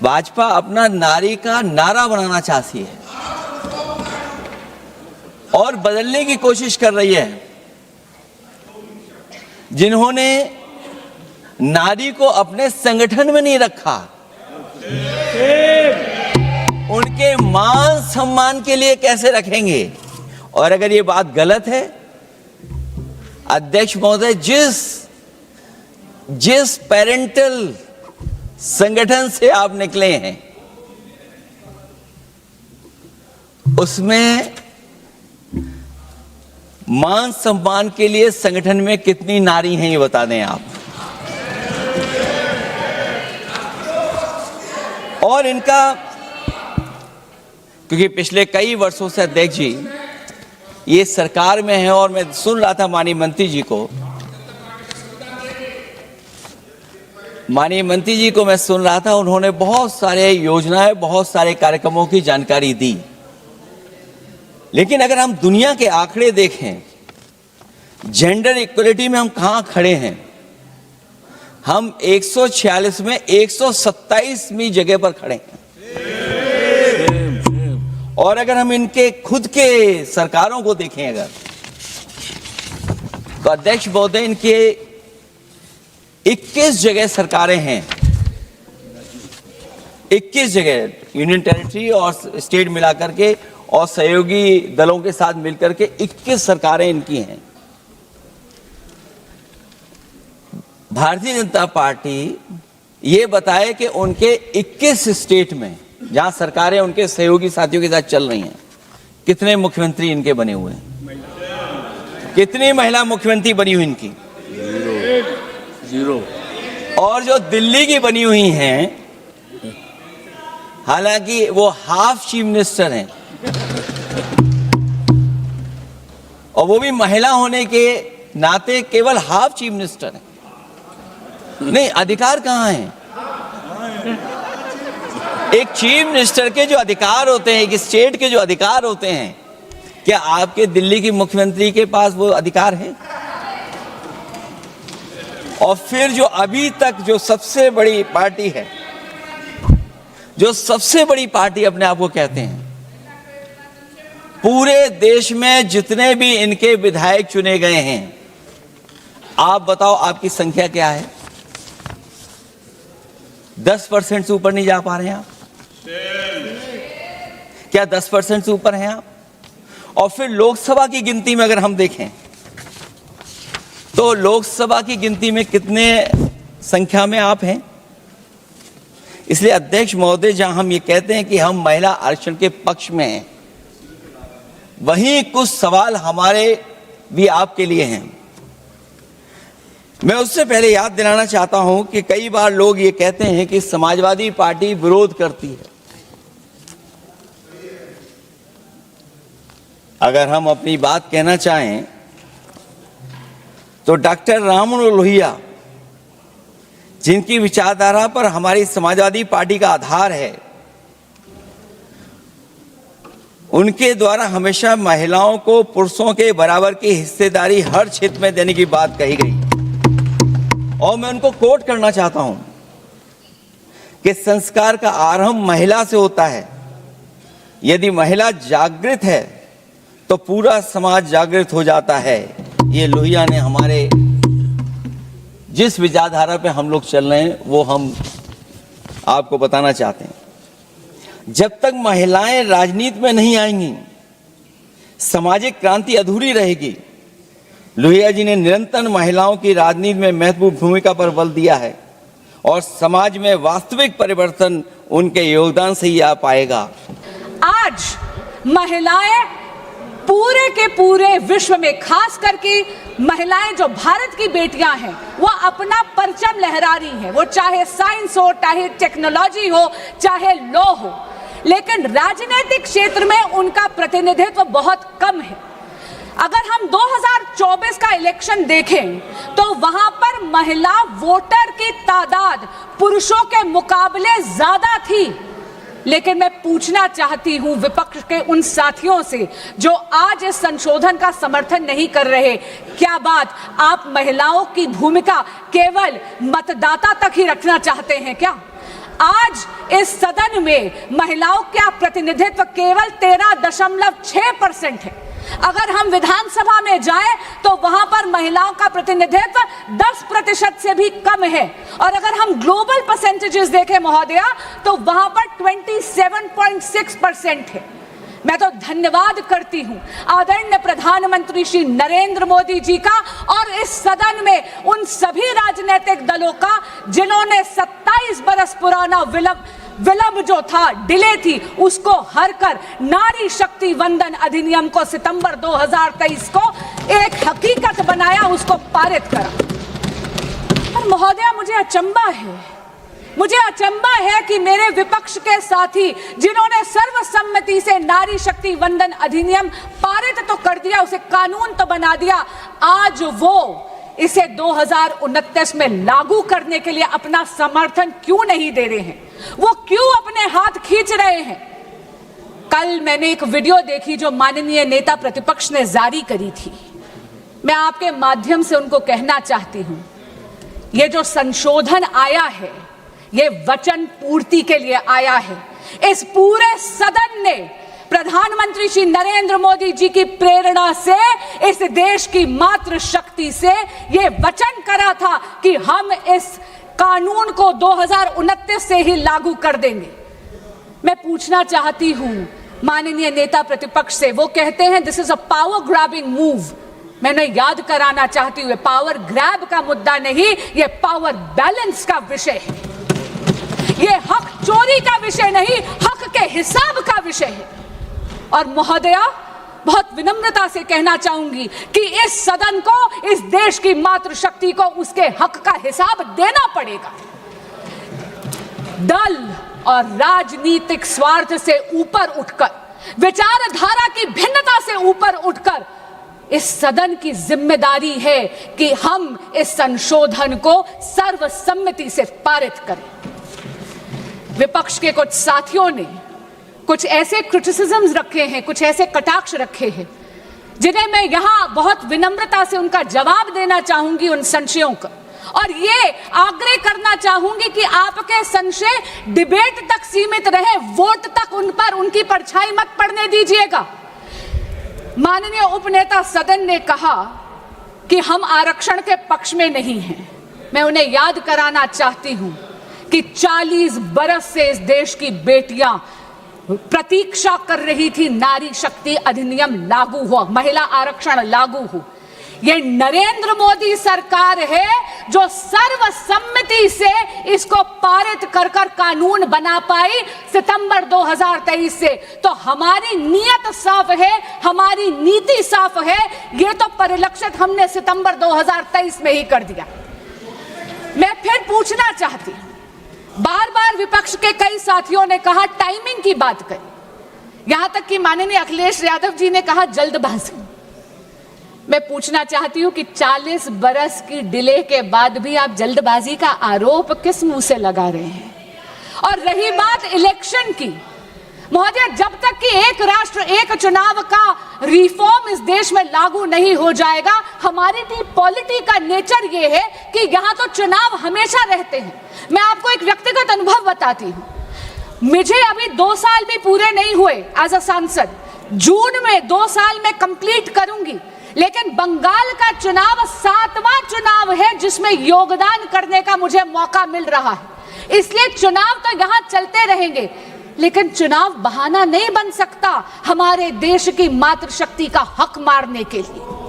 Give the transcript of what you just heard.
भाजपा अपना नारी का नारा बनाना चाहती है और बदलने की कोशिश कर रही है। जिन्होंने नारी को अपने संगठन में नहीं रखा, उनके मान सम्मान के लिए कैसे रखेंगे? और अगर ये बात गलत है, अध्यक्ष महोदय, जिस पेरेंटल संगठन से आप निकले हैं, उसमें मान सम्मान के लिए संगठन में कितनी नारी हैं, ये बता दें आप। और इनका, क्योंकि पिछले कई वर्षों से अध्यक्ष जी ये सरकार में है, और मैं सुन रहा था माननीय मंत्री जी को मैं सुन रहा था, उन्होंने बहुत सारे योजनाएं, बहुत सारे कार्यक्रमों की जानकारी दी। लेकिन अगर हम दुनिया के आंकड़े देखें, जेंडर इक्वलिटी में हम कहां खड़े हैं? हम 146 में 127वीं जगह पर खड़े हैं। और अगर हम इनके खुद के सरकारों को देखें अगर, तो अध्यक्ष महोदय, इनके 21 जगह सरकारें हैं। 21 जगह यूनियन टेरिटरी और स्टेट मिलाकर के और सहयोगी दलों के साथ मिलकर के 21 सरकारें इनकी हैं। भारतीय जनता पार्टी ये बताए कि उनके 21 स्टेट में जहां सरकारें उनके सहयोगी साथियों के साथ चल रही हैं, कितने मुख्यमंत्री इनके बने हुए हैं? कितनी महिला मुख्यमंत्री बनी हुई इनकी? जीरो। और जो दिल्ली की बनी हुई हैं, हालांकि वो हाफ चीफ मिनिस्टर हैं, और वो भी महिला होने के नाते केवल हाफ चीफ मिनिस्टर हैं। नहीं, अधिकार कहां है? एक चीफ मिनिस्टर के जो अधिकार होते हैं, एक स्टेट के जो अधिकार होते हैं, क्या आपके दिल्ली की मुख्यमंत्री के पास वो अधिकार है? और फिर जो अभी तक जो सबसे बड़ी पार्टी है, जो सबसे बड़ी पार्टी अपने आप को कहते हैं, पूरे देश में जितने भी इनके विधायक चुने गए हैं, आप बताओ आपकी संख्या क्या है? 10% से ऊपर नहीं जा पा रहे हैं आप? क्या 10% से ऊपर हैं आप? और फिर लोकसभा की गिनती में अगर हम देखें, तो लोकसभा की गिनती में कितने संख्या में आप हैं? इसलिए अध्यक्ष महोदय, जहां हम ये कहते हैं कि हम महिला आरक्षण के पक्ष में हैं, वहीं कुछ सवाल हमारे भी आपके लिए हैं। मैं उससे पहले याद दिलाना चाहता हूं कि कई बार लोग ये कहते हैं कि समाजवादी पार्टी विरोध करती है। अगर हम अपनी बात कहना चाहें तो डॉक्टर राम मनोहर लोहिया, जिनकी विचारधारा पर हमारी समाजवादी पार्टी का आधार है, उनके द्वारा हमेशा महिलाओं को पुरुषों के बराबर की हिस्सेदारी हर क्षेत्र में देने की बात कही गई। और मैं उनको कोट करना चाहता हूं कि संस्कार का आरंभ महिला से होता है। यदि महिला जागृत है तो पूरा समाज जागृत हो जाता है। ये लोहिया ने हमारे जिस विचारधारा पे हम लोग चल रहे हैं, वो हम आपको बताना चाहते हैं। जब तक महिलाएं राजनीति में नहीं आएंगी, सामाजिक क्रांति अधूरी रहेगी। लोहिया जी ने निरंतर महिलाओं की राजनीति में महत्वपूर्ण भूमिका पर बल दिया है, और समाज में वास्तविक परिवर्तन उनके योगदान से ही आ पाएगा। आज महिलाएं पूरे के पूरे विश्व में, खास करके महिलाएं जो भारत की बेटियां हैं, वो अपना परचम लहरा रही हैं। वो चाहे साइंस हो, चाहे टेक्नोलॉजी हो, चाहे लॉ हो, लेकिन राजनीतिक क्षेत्र में उनका प्रतिनिधित्व बहुत कम है। अगर हम 2024 का इलेक्शन देखें तो वहां पर महिला वोटर की तादाद पुरुषों के मुकाबले ज्यादा थी। लेकिन मैं पूछना चाहती हूं विपक्ष के उन साथियों से जो आज इस संशोधन का समर्थन नहीं कर रहे, क्या बात आप महिलाओं की भूमिका केवल मतदाता तक ही रखना चाहते हैं क्या? आज इस सदन में महिलाओं का प्रतिनिधित्व केवल 13.6% है। अगर हम विधानसभा में जाएं तो वहां पर महिलाओं का प्रतिनिधित्व 10% से भी कम है, और अगर हम ग्लोबल परसेंटेजेस देखें महोदया तो वहां पर 27.6% है। मैं तो धन्यवाद करती हूं आदरणीय प्रधानमंत्री श्री नरेंद्र मोदी जी का और इस सदन में उन सभी राजनीतिक दलों का जिन्होंने 27 बरस पुराना विलंब जो था, डिले थी, उसको हर कर नारी शक्ति वंदन अधिनियम को सितंबर 2023 को एक हकीकत बनाया, उसको पारित करा। और महोदया मुझे अचंबा है कि मेरे विपक्ष के साथी जिन्होंने सर्वसम्मति से नारी शक्ति वंदन अधिनियम पारित तो कर दिया, उसे कानून तो बना दिया, आज वो इसे 2029 में लागू करने के लिए अपना समर्थन क्यों नहीं दे रहे हैं? वो क्यों अपने हाथ खींच रहे हैं? कल मैंने एक वीडियो देखी जो माननीय नेता प्रतिपक्ष ने जारी करी थी। मैं आपके माध्यम से उनको कहना चाहती हूं, ये जो संशोधन आया है ये वचन पूर्ति के लिए आया है। इस पूरे सदन ने प्रधानमंत्री श्री नरेंद्र मोदी जी की प्रेरणा से, इस देश की मातृ शक्ति से ये वचन करा था कि हम इस कानून को 2029 से ही लागू कर देंगे। मैं पूछना चाहती हूं माननीय नेता प्रतिपक्ष से, वो कहते हैं this is a power grabbing move. मैं उन्हें याद कराना चाहती हूँ पावर ग्रैब का मुद्दा नहीं, ये पावर बैलेंस का विषय है। ये हक चोरी का विषय नहीं, हक के हिसाब का विषय है। और महोदया, बहुत विनम्रता से कहना चाहूंगी कि इस सदन को, इस देश की मातृशक्ति को उसके हक का हिसाब देना पड़ेगा। दल और राजनीतिक स्वार्थ से ऊपर उठकर, विचारधारा की भिन्नता से ऊपर उठकर इस सदन की जिम्मेदारी है कि हम इस संशोधन को सर्वसम्मति से पारित करें। विपक्ष के कुछ साथियों ने कुछ ऐसे क्रिटिसिज्म्स रखे हैं, कुछ ऐसे कटाक्ष रखे हैं, जिन्हें मैं यहां बहुत विनम्रता से उनका जवाब देना चाहूंगी, उन संशयों का। और ये आग्रह करना चाहूंगी कि आपके संशय डिबेट तक सीमित रहे, वोट तक उन पर उनकी परछाई मत पड़ने दीजिएगा। माननीय उपनेता सदन ने कहा कि हम आरक्षण के पक्ष में नहीं हैं। मैं उन्हें याद कराना चाहती हूं कि 40 बरस से इस देश की बेटियां प्रतीक्षा कर रही थी नारी शक्ति अधिनियम लागू हो, महिला आरक्षण लागू हो। ये नरेंद्र मोदी सरकार है जो सर्वसम्मति से इसको पारित कर कानून बना पाई सितंबर 2023 से। तो हमारी नीयत साफ है, हमारी नीति साफ है, ये तो परिलक्षित हमने सितंबर 2023 में ही कर दिया। मैं फिर पूछना चाहती हूं, बार बार विपक्ष के कई साथियों ने कहा, टाइमिंग की बात करी, यहां तक कि माननीय अखिलेश यादव जी ने कहा जल्दबाजी। मैं पूछना चाहती हूं कि 40 बरस की डिले के बाद भी आप जल्दबाजी का आरोप किस मुंह से लगा रहे हैं? और रही बात इलेक्शन की, महोदय, जब तक कि एक राष्ट्र एक चुनाव का रिफॉर्म इस देश में लागू नहीं हो जाएगा, हमारी पॉलिटी का नेचर ये है कि यहां तो चुनाव हमेशा रहते हैं। मैं आपको एक व्यक्तिगत अनुभव बताती हूं। मुझे अभी 2 साल भी पूरे नहीं हुए एज अ सांसद, जून में 2 साल में कंप्लीट करूंगी, लेकिन बंगाल का चुनाव 7वां चुनाव है जिसमें योगदान करने का मुझे मौका मिल रहा है। इसलिए चुनाव तो यहां चलते रहेंगे, लेकिन चुनाव बहाना नहीं बन सकता हमारे देश की मातृशक्ति का हक मारने के लिए।